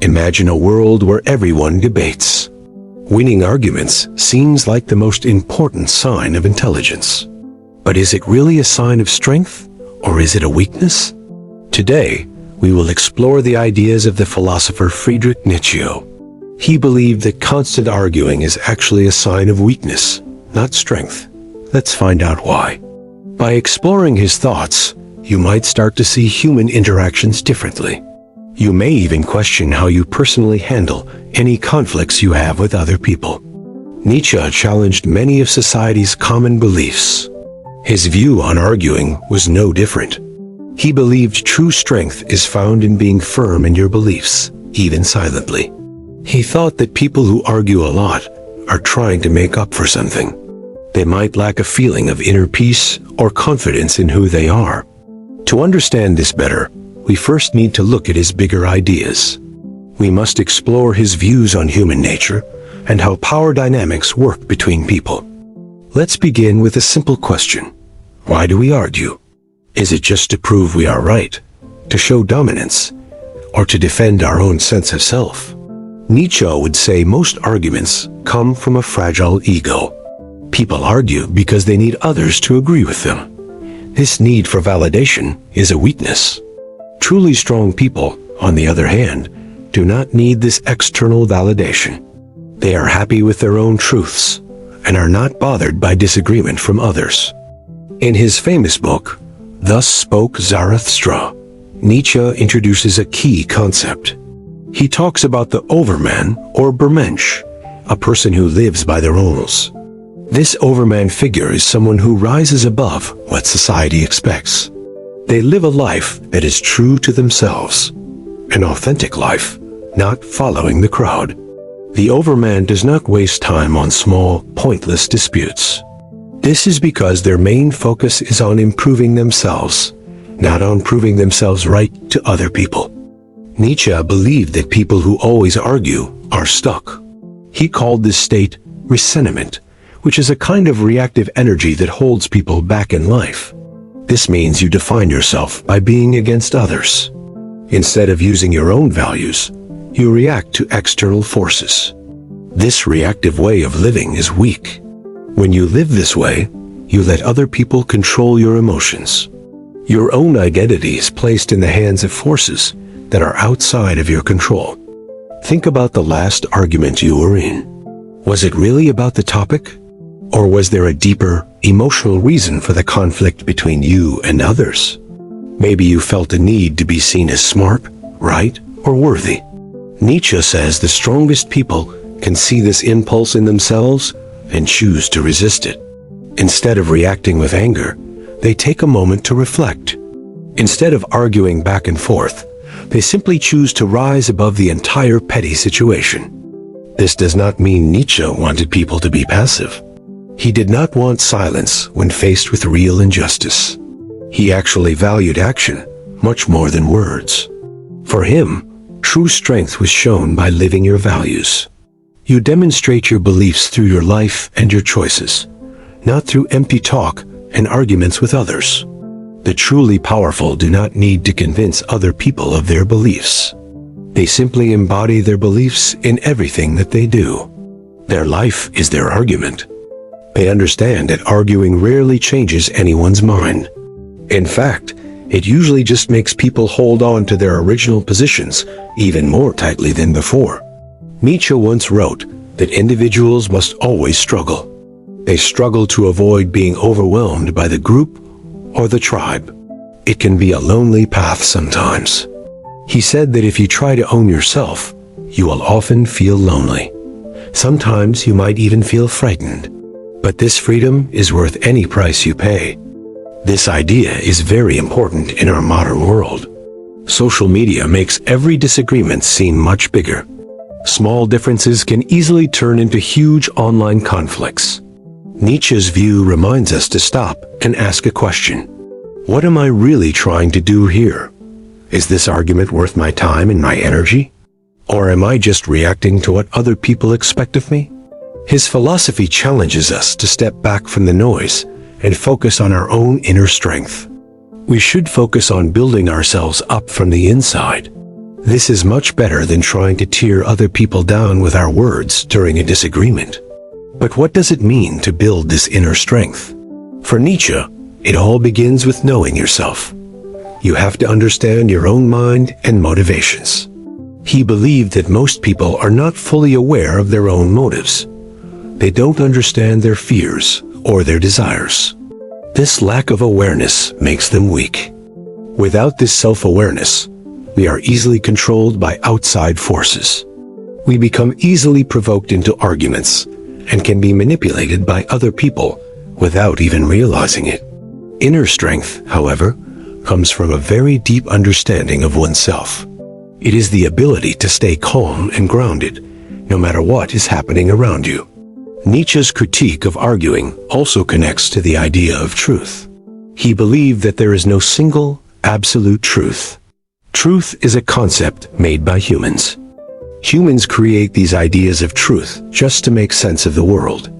Imagine a world where everyone debates. Winning arguments seems like the most important sign of intelligence. But is it really a sign of strength, or is it a weakness? Today, we will explore the ideas of the philosopher Friedrich Nietzsche. He believed that constant arguing is actually a sign of weakness, not strength. Let's find out why. By exploring his thoughts, you might start to see human interactions differently. You may even question how you personally handle any conflicts you have with other people. Nietzsche challenged many of society's common beliefs. His view on arguing was no different. He believed true strength is found in being firm in your beliefs, even silently. He thought that people who argue a lot are trying to make up for something. They might lack a feeling of inner peace or confidence in who they are. To understand this better, we first need to look at his bigger ideas. We must explore his views on human nature and how power dynamics work between people. Let's begin with a simple question. Why do we argue? Is it just to prove we are right, to show dominance, or to defend our own sense of self? Nietzsche would say most arguments come from a fragile ego. People argue because they need others to agree with them. This need for validation is a weakness. Truly strong people, on the other hand, do not need this external validation. They are happy with their own truths and are not bothered by disagreement from others. In his famous book, Thus Spoke Zarathustra, Nietzsche introduces a key concept. He talks about the Overman or Bermensch, a person who lives by their rules. This Overman figure is someone who rises above what society expects. They live a life that is true to themselves, an authentic life, not following the crowd. The Overman does not waste time on small, pointless disputes. This is because their main focus is on improving themselves, not on proving themselves right to other people. Nietzsche believed that people who always argue are stuck. He called this state resentment, which is a kind of reactive energy that holds people back in life. This means you define yourself by being against others. Instead of using your own values, you react to external forces. This reactive way of living is weak. When you live this way, you let other people control your emotions. Your own identity is placed in the hands of forces that are outside of your control. Think about the last argument you were in. Was it really about the topic? Or was there a deeper, emotional reason for the conflict between you and others? Maybe you felt a need to be seen as smart, right, or worthy. Nietzsche says the strongest people can see this impulse in themselves and choose to resist it. Instead of reacting with anger, they take a moment to reflect. Instead of arguing back and forth, they simply choose to rise above the entire petty situation. This does not mean Nietzsche wanted people to be passive. He did not want silence when faced with real injustice. He actually valued action much more than words. For him, true strength was shown by living your values. You demonstrate your beliefs through your life and your choices, not through empty talk and arguments with others. The truly powerful do not need to convince other people of their beliefs. They simply embody their beliefs in everything that they do. Their life is their argument. They understand that arguing rarely changes anyone's mind. In fact, it usually just makes people hold on to their original positions even more tightly than before. Nietzsche once wrote that individuals must always struggle. They struggle to avoid being overwhelmed by the group or the tribe. It can be a lonely path sometimes. He said that if you try to own yourself, you will often feel lonely. Sometimes you might even feel frightened. But this freedom is worth any price you pay. This idea is very important in our modern world. Social media makes every disagreement seem much bigger. Small differences can easily turn into huge online conflicts. Nietzsche's view reminds us to stop and ask a question. What am I really trying to do here? Is this argument worth my time and my energy? Or am I just reacting to what other people expect of me? His philosophy challenges us to step back from the noise and focus on our own inner strength. We should focus on building ourselves up from the inside. This is much better than trying to tear other people down with our words during a disagreement. But what does it mean to build this inner strength? For Nietzsche, it all begins with knowing yourself. You have to understand your own mind and motivations. He believed that most people are not fully aware of their own motives. They don't understand their fears or their desires. This lack of awareness makes them weak. Without this self-awareness, we are easily controlled by outside forces. We become easily provoked into arguments and can be manipulated by other people without even realizing it. Inner strength, however, comes from a very deep understanding of oneself. It is the ability to stay calm and grounded, no matter what is happening around you. Nietzsche's critique of arguing also connects to the idea of truth. He believed that there is no single, absolute truth. Truth is a concept made by humans. Humans create these ideas of truth just to make sense of the world.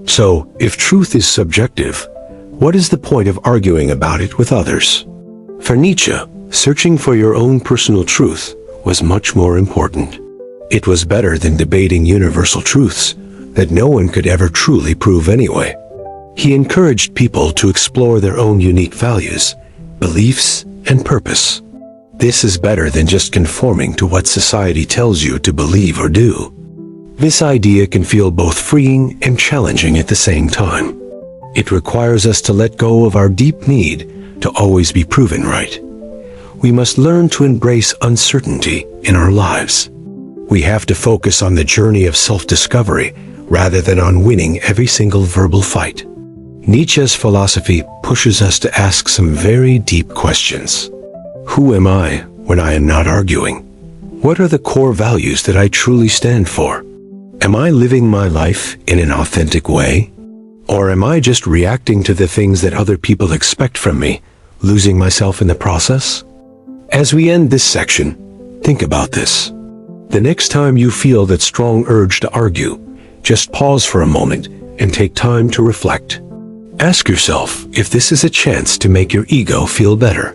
So, if truth is subjective, what is the point of arguing about it with others? For Nietzsche, searching for your own personal truth was much more important. It was better than debating universal truths that no one could ever truly prove anyway. He encouraged people to explore their own unique values, beliefs, and purpose. This is better than just conforming to what society tells you to believe or do. This idea can feel both freeing and challenging at the same time. It requires us to let go of our deep need to always be proven right. We must learn to embrace uncertainty in our lives. We have to focus on the journey of self-discovery rather than on winning every single verbal fight. Nietzsche's philosophy pushes us to ask some very deep questions. Who am I when I am not arguing? What are the core values that I truly stand for? Am I living my life in an authentic way? Or am I just reacting to the things that other people expect from me, losing myself in the process? As we end this section, think about this. The next time you feel that strong urge to argue, just pause for a moment and take time to reflect. Ask yourself if this is a chance to make your ego feel better.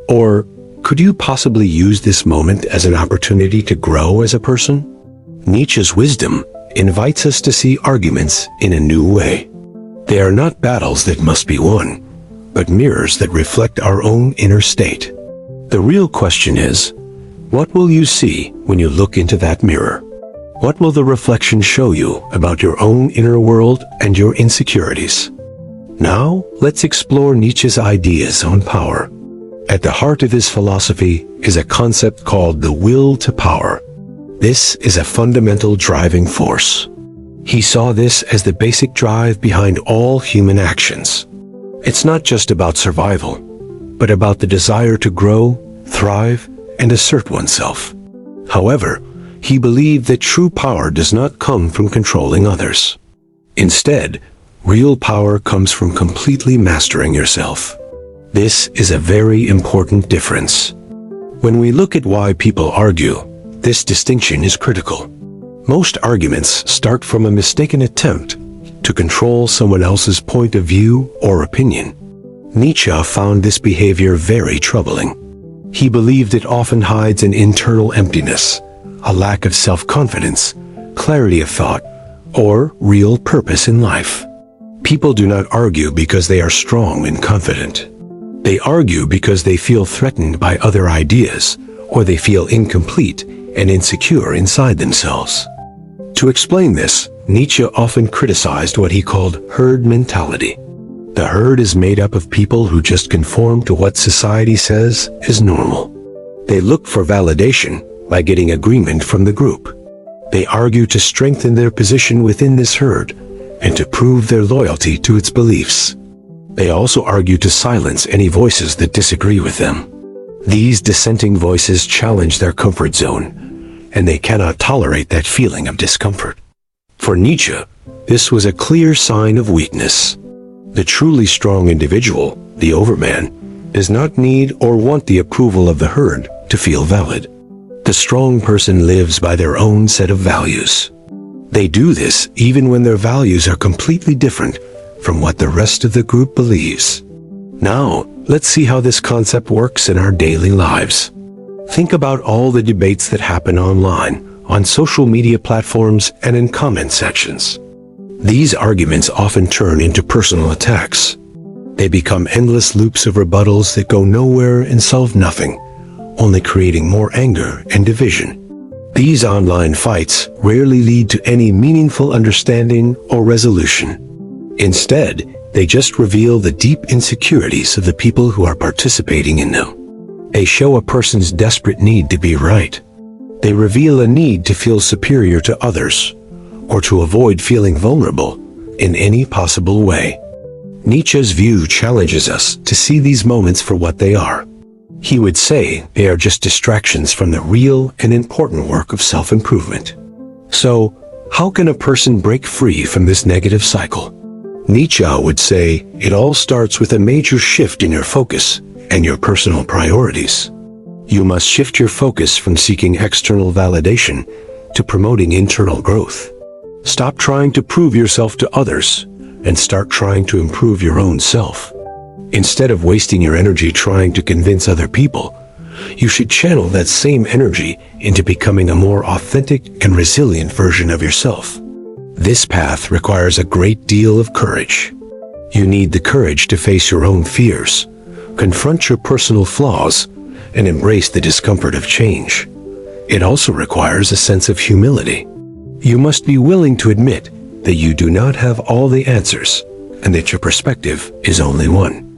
Or could you possibly use this moment as an opportunity to grow as a person? Nietzsche's wisdom invites us to see arguments in a new way. They are not battles that must be won, but mirrors that reflect our own inner state. The real question is, what will you see when you look into that mirror? What will the reflection show you about your own inner world and your insecurities? Now, let's explore Nietzsche's ideas on power. At the heart of his philosophy is a concept called the will to power. This is a fundamental driving force. He saw this as the basic drive behind all human actions. It's not just about survival, but about the desire to grow, thrive, and assert oneself. However, he believed that true power does not come from controlling others. Instead, real power comes from completely mastering yourself. This is a very important difference. When we look at why people argue, this distinction is critical. Most arguments start from a mistaken attempt to control someone else's point of view or opinion. Nietzsche found this behavior very troubling. He believed it often hides an internal emptiness, a lack of self-confidence, clarity of thought, or real purpose in life. People do not argue because they are strong and confident. They argue because they feel threatened by other ideas, or they feel incomplete and insecure inside themselves. To explain this, Nietzsche often criticized what he called herd mentality. The herd is made up of people who just conform to what society says is normal. They look for validation by getting agreement from the group. They argue to strengthen their position within this herd and to prove their loyalty to its beliefs. They also argue to silence any voices that disagree with them. These dissenting voices challenge their comfort zone, and they cannot tolerate that feeling of discomfort. For Nietzsche, this was a clear sign of weakness. The truly strong individual, the Overman, does not need or want the approval of the herd to feel valid. The strong person lives by their own set of values. They do this even when their values are completely different from what the rest of the group believes. Now, let's see how this concept works in our daily lives. Think about all the debates that happen online, on social media platforms, and in comment sections. These arguments often turn into personal attacks. They become endless loops of rebuttals that go nowhere and solve nothing, only creating more anger and division. These online fights rarely lead to any meaningful understanding or resolution. Instead, they just reveal the deep insecurities of the people who are participating in them. They show a person's desperate need to be right. They reveal a need to feel superior to others, or to avoid feeling vulnerable in any possible way. Nietzsche's view challenges us to see these moments for what they are. He would say they are just distractions from the real and important work of self-improvement. So, how can a person break free from this negative cycle? Nietzsche would say it all starts with a major shift in your focus and your personal priorities. You must shift your focus from seeking external validation to promoting internal growth. Stop trying to prove yourself to others and start trying to improve your own self. Instead of wasting your energy trying to convince other people, you should channel that same energy into becoming a more authentic and resilient version of yourself. This path requires a great deal of courage. You need the courage to face your own fears, confront your personal flaws, and embrace the discomfort of change. It also requires a sense of humility. You must be willing to admit that you do not have all the answers and that your perspective is only one.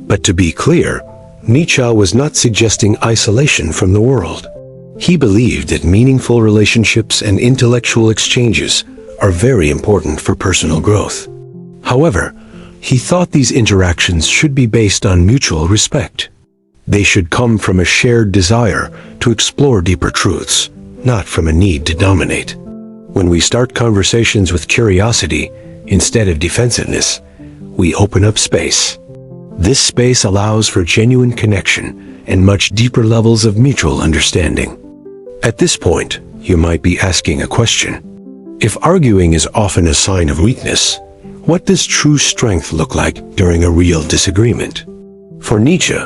But to be clear, Nietzsche was not suggesting isolation from the world. He believed that meaningful relationships and intellectual exchanges are very important for personal growth. However, he thought these interactions should be based on mutual respect. They should come from a shared desire to explore deeper truths, not from a need to dominate. When we start conversations with curiosity instead of defensiveness, we open up space. This space allows for genuine connection and much deeper levels of mutual understanding. At this point, you might be asking a question. If arguing is often a sign of weakness, what does true strength look like during a real disagreement? For Nietzsche,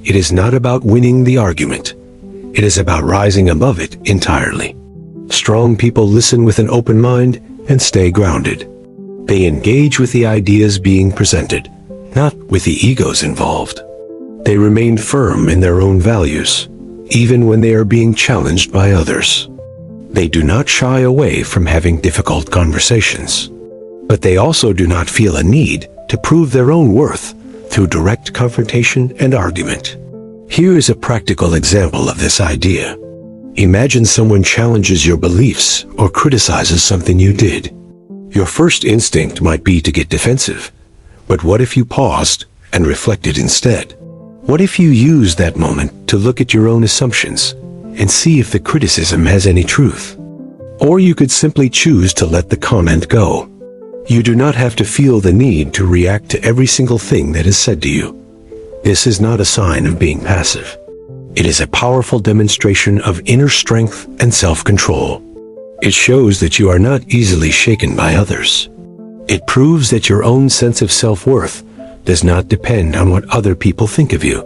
it is not about winning the argument. It is about rising above it entirely. Strong people listen with an open mind and stay grounded. They engage with the ideas being presented, not with the egos involved. They remain firm in their own values, even when they are being challenged by others. They do not shy away from having difficult conversations, but they also do not feel a need to prove their own worth through direct confrontation and argument. Here is a practical example of this idea. Imagine someone challenges your beliefs or criticizes something you did. Your first instinct might be to get defensive. But what if you paused and reflected instead? What if you used that moment to look at your own assumptions and see if the criticism has any truth? Or you could simply choose to let the comment go. You do not have to feel the need to react to every single thing that is said to you. This is not a sign of being passive. It is a powerful demonstration of inner strength and self-control. It shows that you are not easily shaken by others. It proves that your own sense of self-worth does not depend on what other people think of you.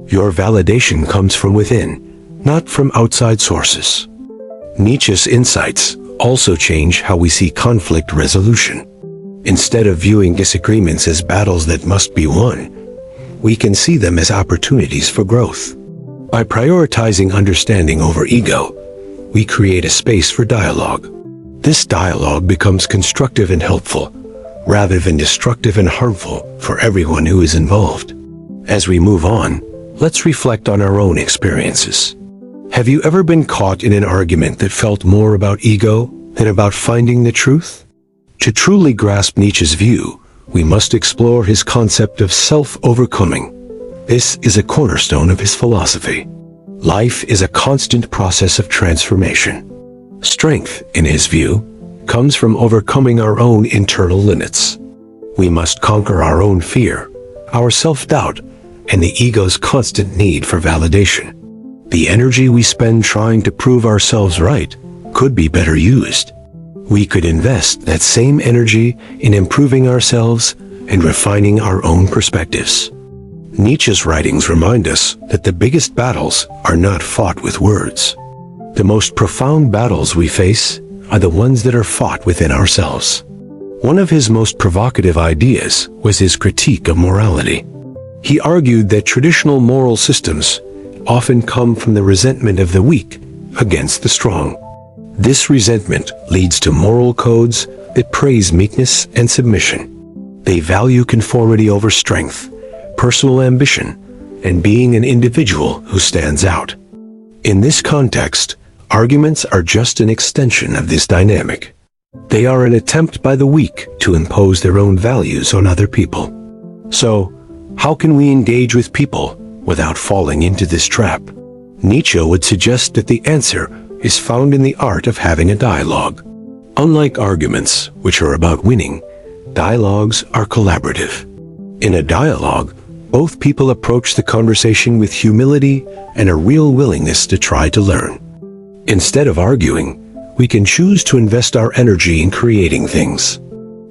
Your validation comes from within, not from outside sources. Nietzsche's insights also change how we see conflict resolution. Instead of viewing disagreements as battles that must be won, we can see them as opportunities for growth. By prioritizing understanding over ego, we create a space for dialogue. This dialogue becomes constructive and helpful, rather than destructive and harmful for everyone who is involved. As we move on, let's reflect on our own experiences. Have you ever been caught in an argument that felt more about ego than about finding the truth? To truly grasp Nietzsche's view, we must explore his concept of self-overcoming. This is a cornerstone of his philosophy. Life is a constant process of transformation. Strength, in his view, comes from overcoming our own internal limits. We must conquer our own fear, our self-doubt, and the ego's constant need for validation. The energy we spend trying to prove ourselves right could be better used. We could invest that same energy in improving ourselves and refining our own perspectives. Nietzsche's writings remind us that the biggest battles are not fought with words. The most profound battles we face are the ones that are fought within ourselves. One of his most provocative ideas was his critique of morality. He argued that traditional moral systems often come from the resentment of the weak against the strong. This resentment leads to moral codes that praise meekness and submission. They value conformity over strength, personal ambition, and being an individual who stands out. In this context, arguments are just an extension of this dynamic. They are an attempt by the weak to impose their own values on other people. So, how can we engage with people without falling into this trap? Nietzsche would suggest that the answer is found in the art of having a dialogue. Unlike arguments, which are about winning, dialogues are collaborative. In a dialogue, both people approach the conversation with humility and a real willingness to try to learn. Instead of arguing, we can choose to invest our energy in creating things.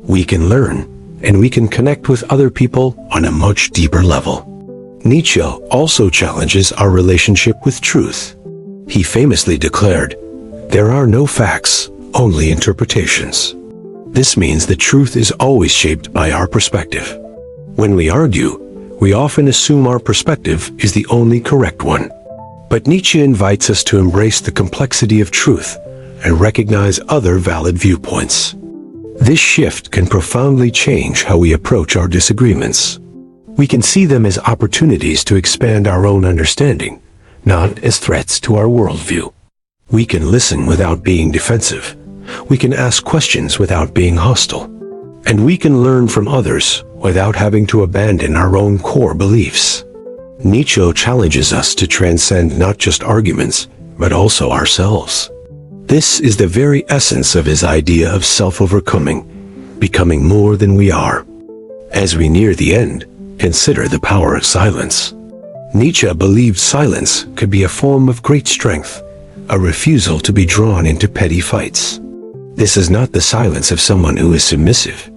We can learn, and we can connect with other people on a much deeper level. Nietzsche also challenges our relationship with truth. He famously declared, "There are no facts, only interpretations." This means the truth is always shaped by our perspective. When we argue, we often assume our perspective is the only correct one. But Nietzsche invites us to embrace the complexity of truth and recognize other valid viewpoints. This shift can profoundly change how we approach our disagreements. We can see them as opportunities to expand our own understanding, not as threats to our worldview. We can listen without being defensive. We can ask questions without being hostile. And we can learn from others without having to abandon our own core beliefs. Nietzsche challenges us to transcend not just arguments, but also ourselves. This is the very essence of his idea of self-overcoming, becoming more than we are. As we near the end, consider the power of silence. Nietzsche believed silence could be a form of great strength, a refusal to be drawn into petty fights. This is not the silence of someone who is submissive.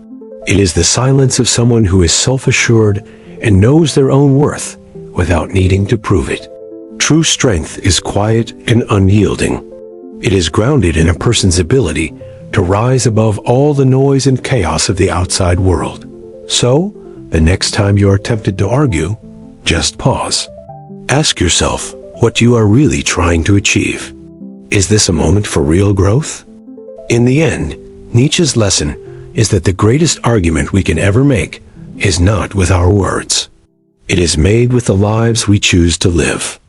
It is the silence of someone who is self-assured and knows their own worth without needing to prove it. True strength is quiet and unyielding. It is grounded in a person's ability to rise above all the noise and chaos of the outside world. So, the next time you are tempted to argue, just pause. Ask yourself what you are really trying to achieve. Is this a moment for real growth? In the end, Nietzsche's lesson is that the greatest argument we can ever make is not with our words. It is made with the lives we choose to live.